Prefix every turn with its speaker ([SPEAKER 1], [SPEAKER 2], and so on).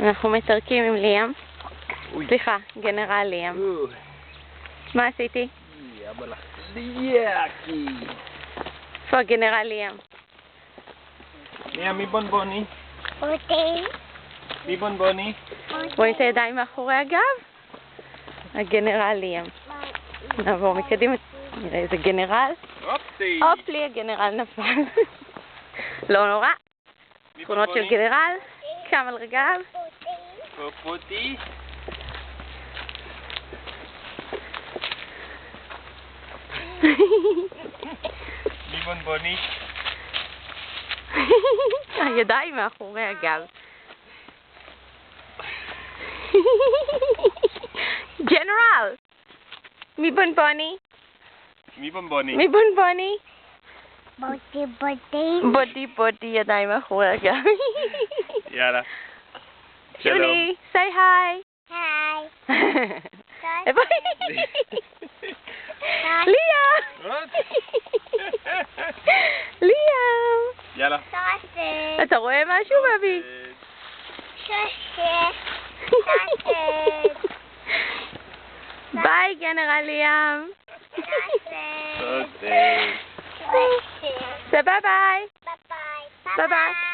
[SPEAKER 1] אנחנו מתרקים עם ליאם. סליחה, גנרל ליאם. מה עשיתי? איפה הגנרל ליאם?
[SPEAKER 2] ליאם, מי בונבוני?
[SPEAKER 3] אותי.
[SPEAKER 2] מי בונבוני?
[SPEAKER 1] רואים את הידיים מאחורי הגב? הגנרל ליאם. נעבור מקדימה, נראה איזה גנרל. הופלי, הגנרל נפל. לא נורא. תכונות של גנרל, קם על רגליו.
[SPEAKER 2] פופותי. מי בונבוני?
[SPEAKER 1] הידיים מאחורי הגב. גנרל! מי בונבוני?
[SPEAKER 2] מי בונבוני?
[SPEAKER 1] מי בונבוני?
[SPEAKER 3] בוטי בוטי.
[SPEAKER 1] בודי בודי, ידיים מאחורי הגב.
[SPEAKER 2] יאללה.
[SPEAKER 1] שולי, say hi.
[SPEAKER 3] היי.
[SPEAKER 1] איפה היא? ליאם! ליאם!
[SPEAKER 2] יאללה.
[SPEAKER 3] סוסת.
[SPEAKER 1] אתה רואה משהו, בבי?
[SPEAKER 3] סוסת. סוסת.
[SPEAKER 1] ביי, גנרל ליאם.
[SPEAKER 2] סוסת.
[SPEAKER 3] סוסת.
[SPEAKER 1] ביי ביי.
[SPEAKER 3] ביי ביי.
[SPEAKER 1] ביי ביי.